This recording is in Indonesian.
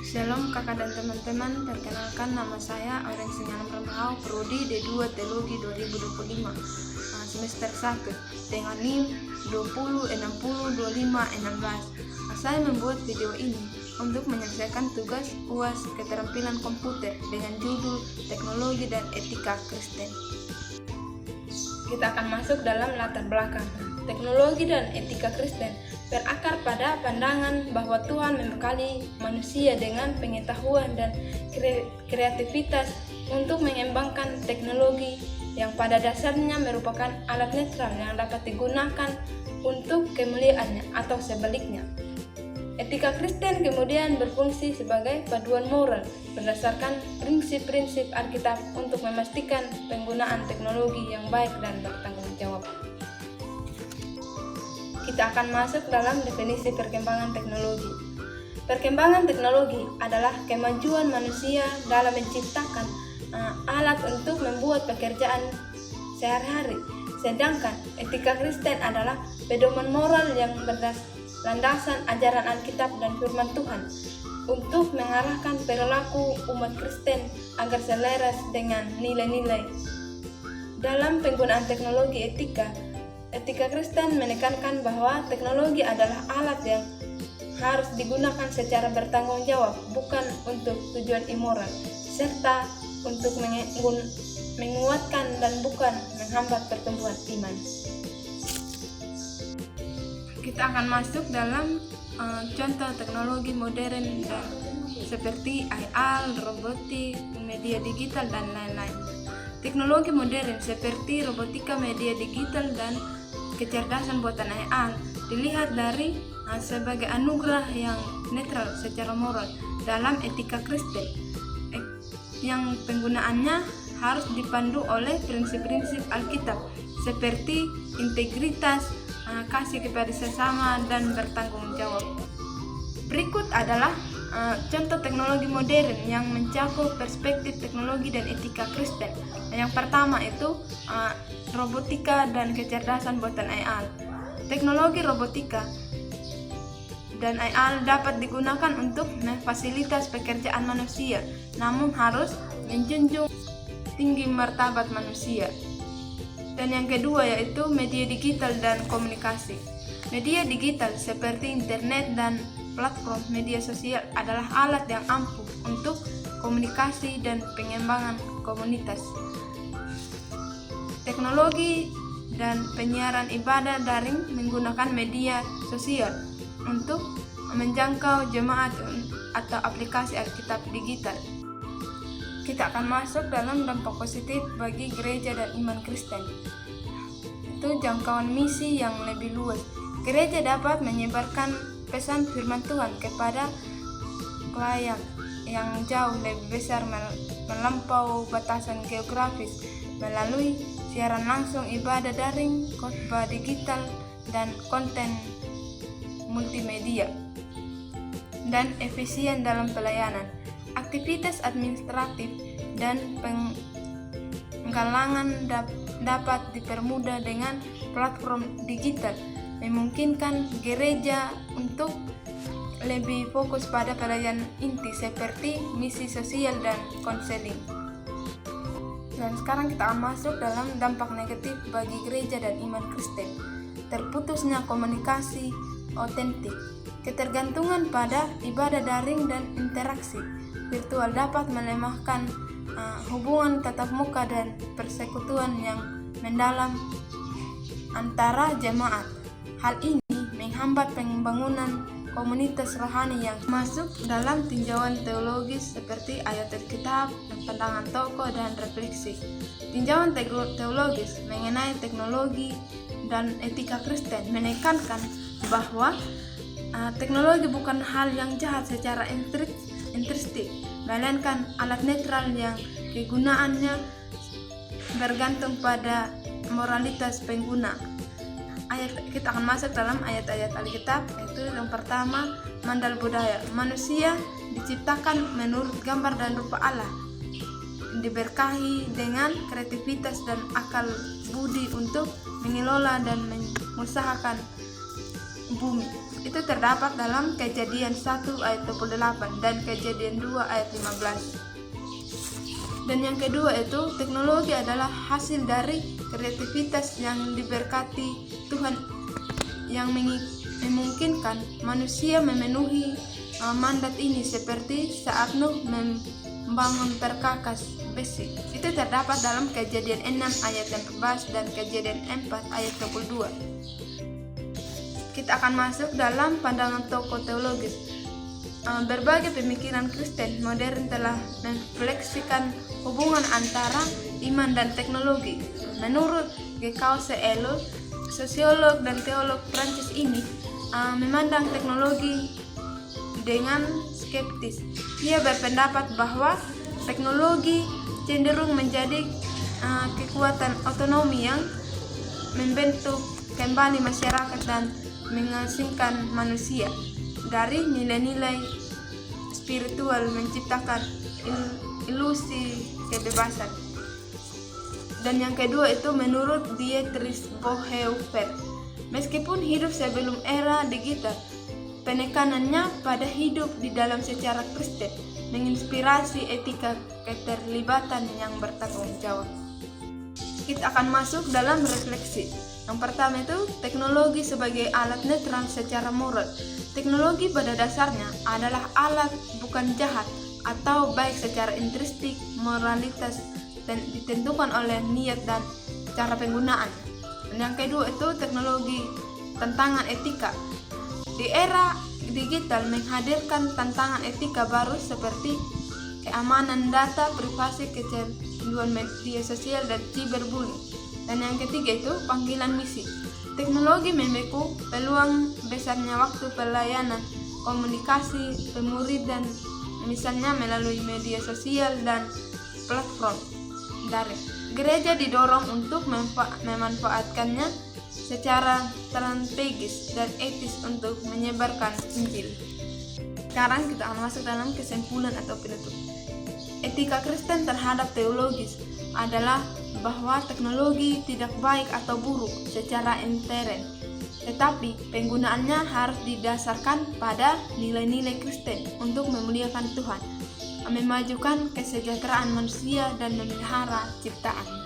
Shalom kakak dan teman-teman, perkenalkan nama saya Aureng Singalam Ramahau, Prodi D2 Teologi 2025, semester 1, dengan NIM 20 60 25 16. Saya membuat video ini untuk menyelesaikan tugas UAS Keterampilan Komputer dengan judul Teknologi dan Etika Kristen. Kita akan masuk dalam latar belakang. Teknologi dan etika Kristen berakar pada pandangan bahwa Tuhan membekali manusia dengan pengetahuan dan kreativitas untuk mengembangkan teknologi yang pada dasarnya merupakan alat netral yang dapat digunakan untuk kemuliaannya atau sebaliknya. Etika Kristen kemudian berfungsi sebagai paduan moral berdasarkan prinsip-prinsip Alkitab untuk memastikan penggunaan teknologi yang baik dan bertanggung jawab. Kita akan masuk dalam definisi perkembangan teknologi. Perkembangan teknologi adalah kemajuan manusia dalam menciptakan alat untuk membuat pekerjaan sehari-hari. Sedangkan etika Kristen adalah pedoman moral yang berlandasan ajaran Alkitab dan firman Tuhan untuk mengarahkan perilaku umat Kristen agar selaras dengan nilai-nilai. Dalam penggunaan teknologi Etika Kristen menekankan bahwa teknologi adalah alat yang harus digunakan secara bertanggung jawab, bukan untuk tujuan immoral, serta untuk menguatkan dan bukan menghambat pertumbuhan iman. Kita akan masuk dalam contoh teknologi modern seperti AI, robotik, media digital, dan lain-lain. Teknologi modern seperti robotika, media digital, dan kecerdasan buatan AI dilihat dari sebagai anugerah yang netral secara moral dalam etika Kristen yang penggunaannya harus dipandu oleh prinsip-prinsip Alkitab seperti integritas, kasih kepada sesama, dan bertanggung jawab. Berikut adalah contoh teknologi modern yang mencakup perspektif teknologi dan etika Kristen. Yang pertama itu robotika dan kecerdasan buatan AI. Teknologi robotika dan AI dapat digunakan untuk memfasilitas pekerjaan manusia, namun harus menjunjung tinggi martabat manusia. Dan yang kedua yaitu media digital dan komunikasi. Media digital seperti internet dan platform media sosial adalah alat yang ampuh untuk komunikasi dan pengembangan komunitas. Teknologi dan penyiaran ibadah daring menggunakan media sosial untuk menjangkau jemaat atau aplikasi Alkitab digital. Kita akan masuk dalam dampak positif bagi gereja dan iman Kristen. Itu jangkauan misi yang lebih luas. Gereja dapat menyebarkan pesan firman Tuhan kepada klien yang jauh lebih besar melampaui batasan geografis melalui siaran langsung, ibadah daring, khotbah digital, dan konten multimedia. Dan efisien dalam pelayanan. Aktivitas administratif dan penggalangan dapat dipermudah dengan platform digital, memungkinkan gereja untuk lebih fokus pada pelayanan inti seperti misi sosial dan konseling. Dan sekarang kita akan masuk dalam dampak negatif bagi gereja dan iman Kristen. Terputusnya komunikasi otentik. Ketergantungan pada ibadah daring dan interaksi virtual dapat melemahkan hubungan tatap muka dan persekutuan yang mendalam antara jemaat. Hal ini menghambat pembangunan komunitas rohani yang masuk dalam tinjauan teologis seperti ayat Alkitab, pandangan tokoh, dan refleksi. Tinjauan teologis mengenai teknologi dan etika Kristen menekankan bahwa teknologi bukan hal yang jahat secara intrinsik, melainkan alat netral yang kegunaannya bergantung pada moralitas pengguna. Kita akan masuk dalam ayat-ayat Alkitab, yaitu yang pertama, mandal budaya. Manusia diciptakan menurut gambar dan rupa Allah, diberkahi dengan kreativitas dan akal budi untuk mengelola dan mengusahakan bumi. itu terdapat dalam Kejadian 1 ayat 28 dan Kejadian 2 ayat 15. Dan yang kedua itu, teknologi adalah hasil dari kreativitas yang diberkati Tuhan yang memungkinkan manusia memenuhi mandat ini, seperti saat Nuh membangun perkakas besi. Itu terdapat dalam Kejadian 6 ayat 14 dan Kejadian 4 ayat 22. Kita akan masuk dalam pandangan tokoh teologis. Berbagai pemikiran Kristen modern telah merefleksikan hubungan antara iman dan teknologi. Menurut Gekause Elo, sosiolog dan teolog Prancis ini memandang teknologi dengan skeptis. Ia berpendapat bahwa teknologi cenderung menjadi kekuatan otonomi yang membentuk kembali masyarakat dan mengasingkan manusia dari nilai-nilai spiritual, menciptakan ilusi kebebasan. Dan yang kedua itu menurut Dietrich Bonhoeffer, meskipun hidup sebelum era digital, penekanannya pada hidup di dalam secara Kristen menginspirasi etika keterlibatan yang bertanggung jawab. Kita akan masuk dalam refleksi. Yang pertama itu teknologi sebagai alat netral secara moral. Teknologi pada dasarnya adalah alat, bukan jahat atau baik secara intrinsik. Moralitas dan ditentukan oleh niat dan cara penggunaan. Dan yang kedua itu teknologi tantangan etika. Di era digital menghadirkan tantangan etika baru seperti keamanan data, privasi, kecanduan media sosial, dan cyberbullying. Dan yang ketiga itu panggilan misi. Teknologi membuka peluang besarnya waktu pelayanan, komunikasi, pemuridan, misalnya melalui media sosial dan platform daring. Gereja didorong untuk memanfaatkannya secara strategis dan etis untuk menyebarkan Injil. Sekarang kita akan masuk dalam kesimpulan atau penutup. Etika Kristen terhadap teologis adalah bahwa teknologi tidak baik atau buruk secara intern, tetapi penggunaannya harus didasarkan pada nilai-nilai Kristen untuk memuliakan Tuhan, memajukan kesejahteraan manusia, dan memelihara ciptaan.